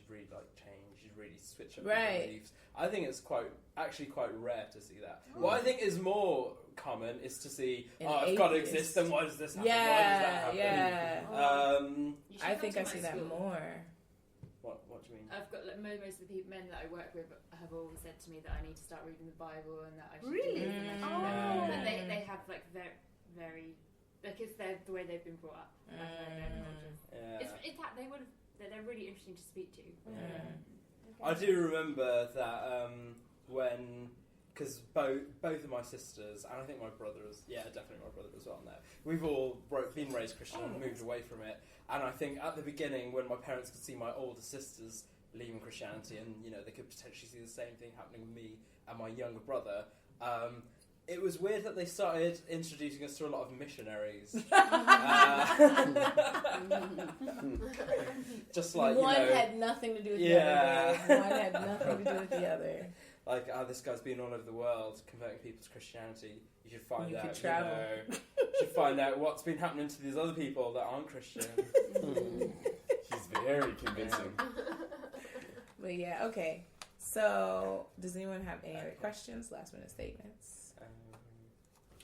should really like change, you should really switch up Right. your beliefs. I think it's quite rare to see that. What I think is more common is to see, I've got to exist, then why does this happen? Why does that happen? I think I see that more. What do you mean? I've got like, most of the men that I work with have always said to me that I need to start reading the Bible and that I should Really? do this and I should do that. And they have like very because they're the way they've been brought up. Their cultures. They're really interesting to speak to. I do remember that because both of my sisters, and I think my brother is, definitely my brother as well now, we've all been raised Christian and moved away from it. And I think at the beginning, when my parents could see my older sisters leaving Christianity and, they could potentially see the same thing happening with me and my younger brother, it was weird that they started introducing us to a lot of missionaries. Just like, one had nothing to do with the other. One had nothing to do with the other. Like, this guy's been all over the world converting people to Christianity. You should find out. Could travel. You should find out what's been happening to these other people that aren't Christian. She's very convincing. But yeah, okay. So, does anyone have any other questions? Last minute statements.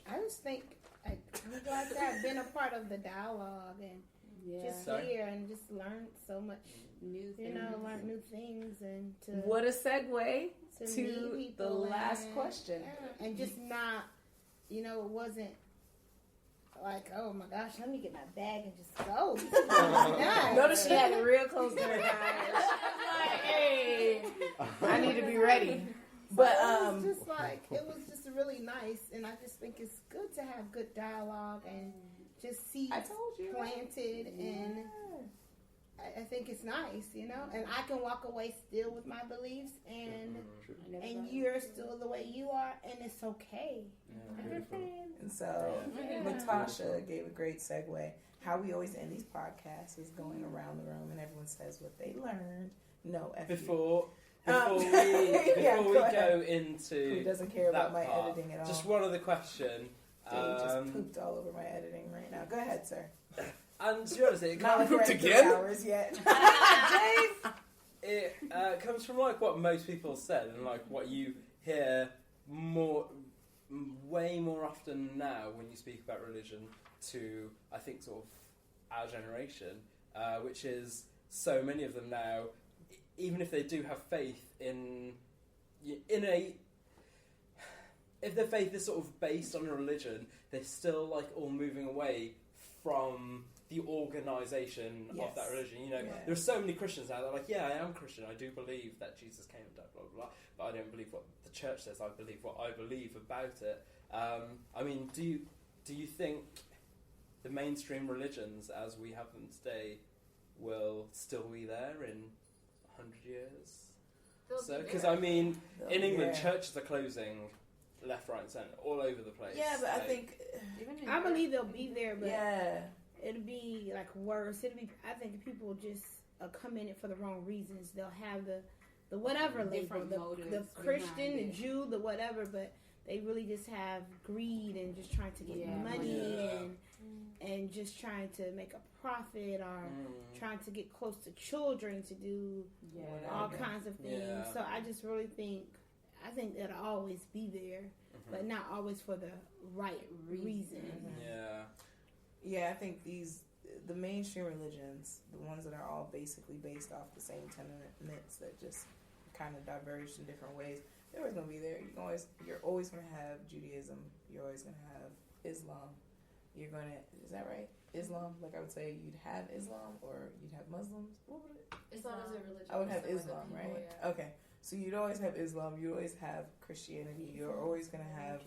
I just think I'm glad to have been a part of the dialogue and just hear and just learn so much new things. Learn new things and to what a segue to meet the last question. Yeah, and just not, it wasn't like, oh my gosh, let me get my bag and just go. Notice she had it real close to her eyes. Like, hey, I need to be ready. But it was just really nice, and I just think it's good to have good dialogue and just seeds planted, and I think it's nice, and I can walk away still with my beliefs, and you're still the way you are, and it's okay. And so, Latasha gave a great segue. How we always end these podcasts is going around the room, and everyone says what they learned. Before we go into who doesn't care about my editing at all. Just one other question. Dave just pooped all over my editing right now. Go ahead, sir. And to be honest, it not comes again. Hours yet. Dave. It comes from like what most people said, and like what you hear way more often now when you speak about religion to, I think, sort of our generation, which is so many of them now. Even if they do have faith if their faith is sort of based on a religion, they're still like all moving away from the organisation of that religion. There are so many Christians now that are like, I am Christian, I do believe that Jesus came and died, blah, blah, blah, but I don't believe what the church says, I believe what I believe about it. I mean, do you think the mainstream religions as we have them today will still be there in 100 years? Because I mean, in England, churches are closing left, right, and centre, all over the place. Yeah, but I think I believe they'll be there, but it'll be like worse. I think people just come in it for the wrong reasons. They'll have the whatever label, the Christian, the Jew, the whatever, but they really just have greed and just trying to get money and just trying to make a profit or trying to get close to children to do all kinds of things. So I just really think it'll always be there, but not always for the right reason. Yeah, I think the mainstream religions, the ones that are all basically based off the same tenets that just kind of diverged in different ways, they're always going to be there. You're always going to have Judaism. You're always going to have Islam. Is that right? Islam, like I would say you'd have Islam or you'd have Muslims. What would it? Islam is a religion. I would have Islam, right? Yeah. Okay. So you'd always have Islam, you'd always have Christianity, you're always going to have,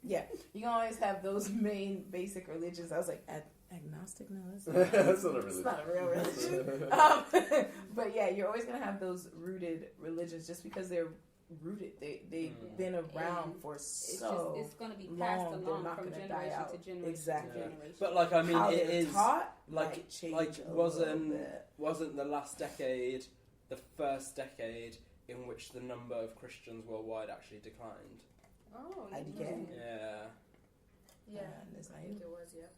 you can always have those main basic religions. I was like, agnostic? No, that's not a religion. It's not a real religion. But yeah, you're always going to have those rooted religions just because they're rooted. They've been around for it's going to be passed along from generation to generation. Exactly. To generation. But like, I mean, how it is taught, like wasn't the last decade the first decade in which the number of Christians worldwide actually declined? Oh, IDK. Yeah. Yeah, I think it was. Yeah.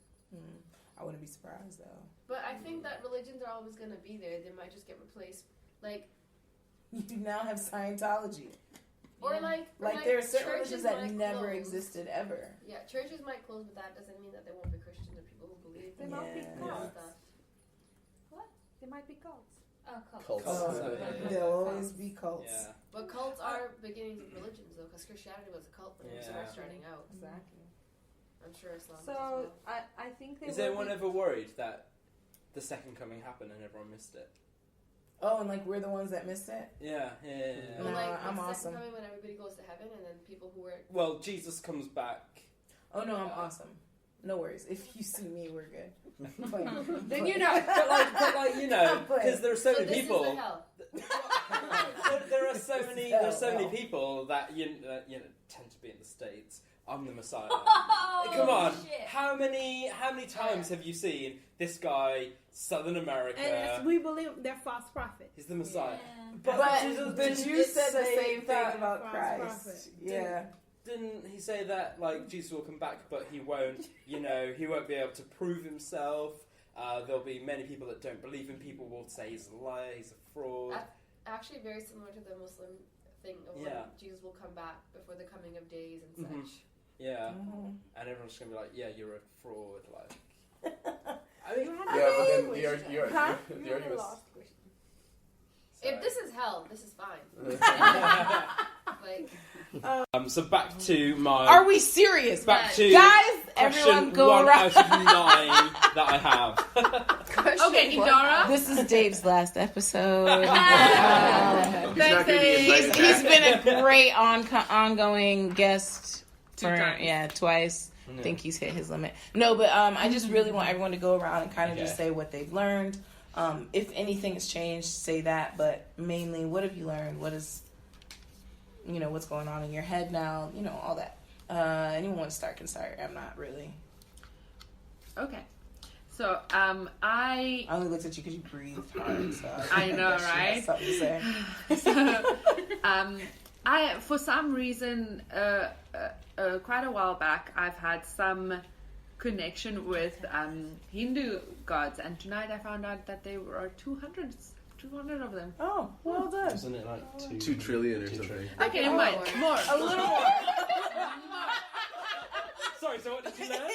I wouldn't be surprised though. But I think that religions are always going to be there. They might just get replaced. Like, you now have Scientology. Or like there are certain religions that never existed ever. Yeah, churches might close, but that doesn't mean that there won't be Christians or people who believe. There might be cults. What? There might be cults. Oh, Cults. There'll always be cults. Yeah. But cults are beginnings of religions, though, because Christianity was a cult when it was starting out. Exactly. I'm sure Islam. So I think is anyone ever worried that the second coming happened and everyone missed it? Oh, and like we're the ones that missed it? Yeah. But like, I'm the awesome. second coming when everybody goes to heaven, and then people who were. Well, Jesus comes back. Oh no, I'm awesome. No worries. If you see me, we're good. Then you know, but like you know, because there are so many people. This is the hell. There are so many people that you know tend to be in the States. I'm the Messiah. Oh, come on, shit. how many times have you seen this guy, Southern America? And we believe they're false prophets. He's the Messiah. Yeah. But you said the same thing about Christ. Yeah. Didn't he say that like Jesus will come back, but he won't? You know, he won't be able to prove himself. There'll be many people that don't believe him. People will say he's a liar, he's a fraud. Actually, very similar to the Muslim thing of when Jesus will come back before the coming of days and such. Yeah, and everyone's just gonna be like, "Yeah, you're a fraud." Like, I mean, the argument was. If this is hell, this is fine. Like, so back to my. Are we serious? Back to guys. Everyone go 1 around. out of 9 that I have. Okay, Idara. This is Dave's last episode. Thanks, Dave. He's been a great ongoing guest. Twice. I think he's hit his limit. No, but I just really want everyone to go around and kind of just say what they've learned. If anything has changed, say that. But mainly, what have you learned? What is, what's going on in your head now? All that. Anyone want to start can start. I'm not really. Okay. So, I only looked at you because you breathed hard. So I know, right? Something to say. So, I, for some reason, quite a while back, I've had some connection with Hindu gods, and tonight I found out that there were 200 of them. Oh, well done. Isn't it like 2 trillion or something? Okay, never mind. More. A little more. Sorry, so what did you learn?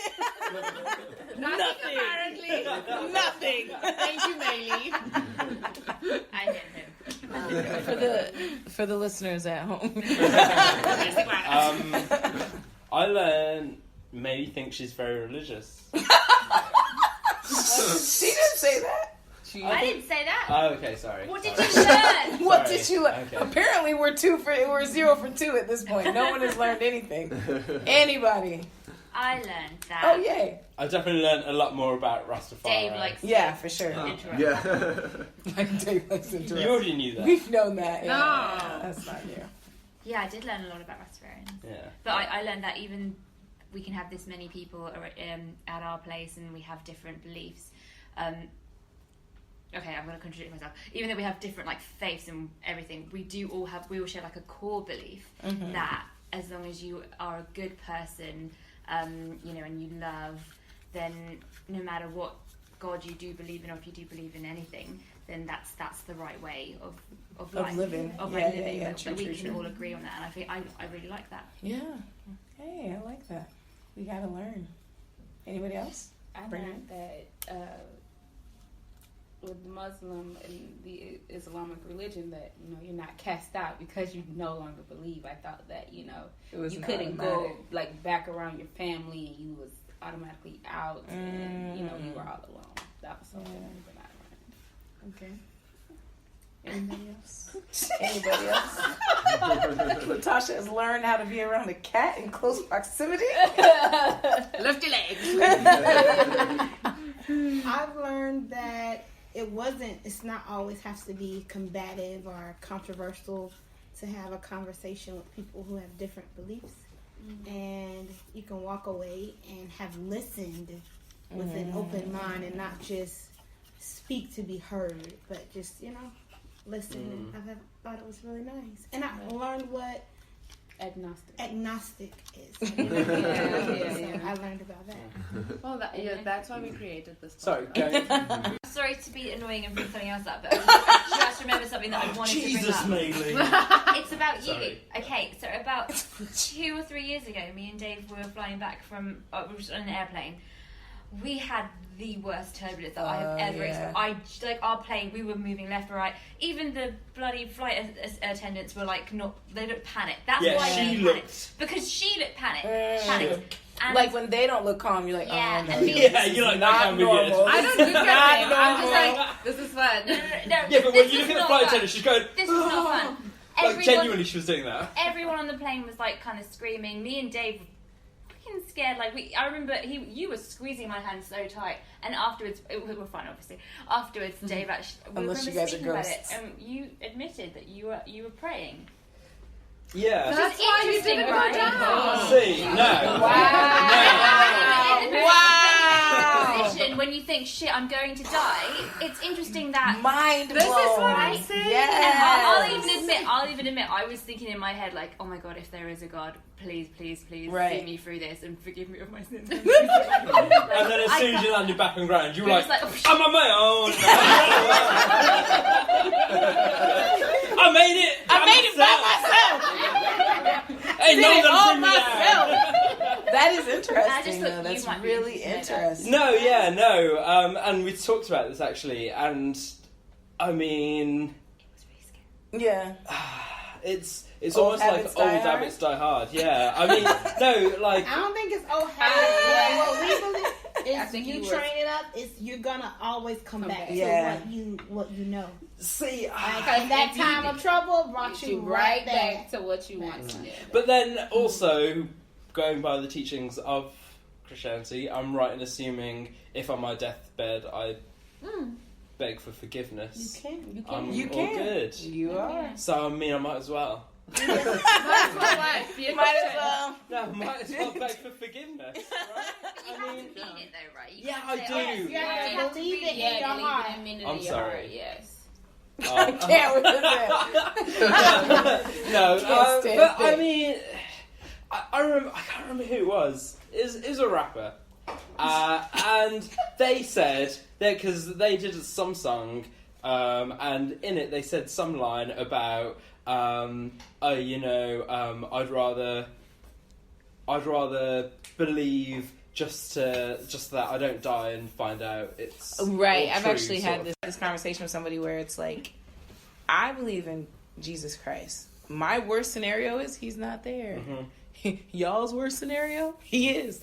Nothing, apparently. Nothing. Thank you, Maylee. I didn't know. For the listeners at home. I learned Maybe thinks she's very religious. She didn't say that. I didn't say that. Oh, okay, sorry. What did you learn? What did you learn? Okay. Apparently we're 0 for 2 at this point. No one has learned anything. Anybody? I learned that. Oh, yay. I definitely learned a lot more about Rastafari. Dave likes Yeah, for sure. Yeah. Like Dave likes to You already knew that. We've known that. Yeah. No. That's not new. Yeah, I did learn a lot about Rastafarians. Yeah. But I learned that even we can have this many people at our place and we have different beliefs. Okay, I'm going to contradict myself. Even though we have different faiths and everything, we all share a core belief that as long as you are a good person, and you love, then no matter what God you do believe in, or if you do believe in anything, then that's the right way of life, living. living. Yeah, But we can all agree on that, and I think I really like that. Yeah. Hey, I like that. We gotta learn. Anybody else? I learned that with the Muslim and the Islamic religion that you're not cast out because you no longer believe. I thought that you couldn't go back around your family and you was automatically out and you were all alone. That was something that I learned. Okay. Anybody else? Anybody else? Latasha has learned how to be around a cat in close proximity. Lift your legs. I've learned that it's not always has to be combative or controversial to have a conversation with people who have different beliefs. And you can walk away and have listened with an open mind and not just speak to be heard, but just, listen. And I thought it was really nice. And I learned what Agnostic is. Yeah. I learned about that. Well, that's why we created this. Sorry, Sorry to be annoying and bring something else up, but I just remember something that I wanted to bring up. Mainly. It's about you. Sorry. Okay, so about 2 or 3 years ago, me and Dave were flying back from, we were on an airplane. We had the worst turbulence that I have ever experienced. Our plane, we were moving left or right. Even the bloody flight attendants were like, they looked panicked. That's why they panicked. Because she looked panicked. And like when they don't look calm, you're like, yeah, oh no. You're like, that can't be good. I don't look at them. I'm just like, this is fun. No, Yeah, but when you look at the flight attendant, she's going, this was not fun. Like, genuinely, she was doing that. Everyone on the plane was like kind of screaming. Me and Dave were freaking scared. Like I remember you were squeezing my hand so tight, and afterwards we were fine, obviously. Afterwards, Dave actually, Unless we you guys are speaking about it, ghosts. and you admitted that you were praying. Yeah. That's why you didn't go down. See, no. Wow. Position when you think, shit, I'm going to die. It's interesting that mind blown. This is what I'm saying. Yes. I'll even admit, I was thinking in my head like, oh my god, if there is a God, please, see me through this and forgive me of my sins. And then as soon as you landed back on ground, you were like, I'm on my own. I made it. I made it by myself. Hey, no one's all gonna bring me down. That is interesting, thought though. you That's might be really interested interesting. No. And we talked about this actually, and I mean, Yeah. it's Old almost like habits old die hard? habits die hard. Yeah, I mean, no, like I don't think it's old habits. What we believe I is think you you were- train it up. You're gonna always come back to Yeah. what you know. see, And that time of trouble brought you right back. to what you want to do. but then also going by the teachings of Christianity, I'm right in assuming if on my deathbed I beg for forgiveness. You can. I'm You all can. good. You are. So I mean, I might as well. You might as well. No, I might as well beg for forgiveness, right? You have to mean it though, right? You Yeah, can't I say, do. oh, yes, You have to believe it in your heart. I'm sorry. Yes. I can't with that. No, Can't stand but I it. mean, I remember. I can't remember who it was. It was a rapper, and they said that because they did some song, and in it they said some line about, I'd rather believe just that I don't die and find out it's Right. all I've true, actually sort had of. this conversation with somebody where it's like, I believe in Jesus Christ. My worst scenario is he's not there. Mhm. Y'all's worst scenario, he is.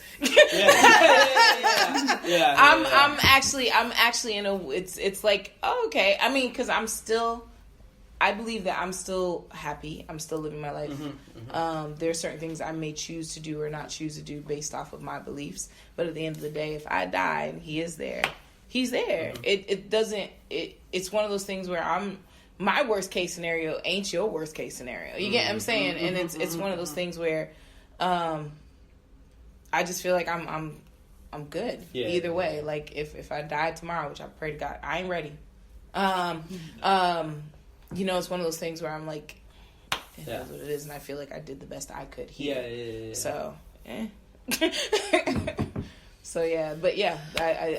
Yeah. I'm actually in a. It's like, oh, okay. I mean, because I believe that I'm still happy. I'm still living my life. There are certain things I may choose to do or not choose to do based off of my beliefs. But at the end of the day, if I die and he is there, he's there. It doesn't. It's one of those things where my worst case scenario ain't your worst case scenario. You get what I'm saying? And it's one of those things where, I just feel like I'm good either way. Like if I died tomorrow, which I pray to God, I ain't ready. It's one of those things where I'm like, it is what it is, and I feel like I did the best I could here. Yeah. So, so yeah, but yeah,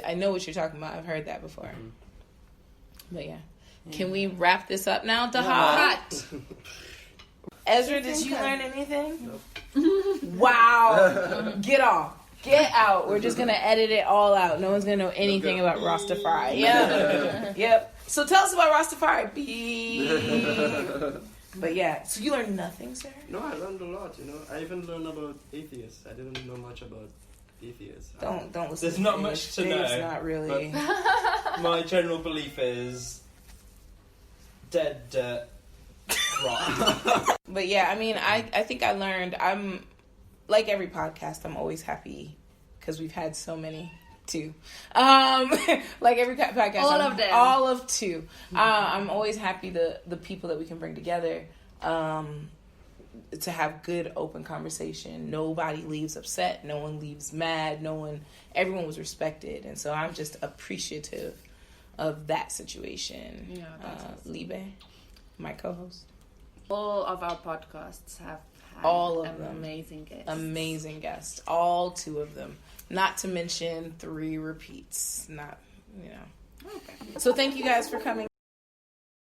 I know what you're talking about. I've heard that before. But yeah, can we wrap this up now, Dhaive? Ezra, did you learn anything? Nope. Wow. Get off. Get out. We're just going to edit it all out. No one's going to know anything about Rastafari. Yeah. Yep. So tell us about Rastafari. But yeah, so you learned nothing, sir? No, I learned a lot, I even learned about atheists. I didn't know much about atheists. Don't listen. There's not much to know. It's not really. My general belief is dead dirt, rock. But yeah, I mean, I think I learned. I'm like every podcast. I'm always happy because we've had so many too. Like every podcast, all of two. I'm always happy the people that we can bring together to have good open conversation. Nobody leaves upset. No one leaves mad. Everyone was respected, and so I'm just appreciative of that situation. Yeah, Libe, my co-host. All of our podcasts have All of them. Amazing guests. All 2 of them. Not to mention 3 repeats. Okay. So thank you guys for coming.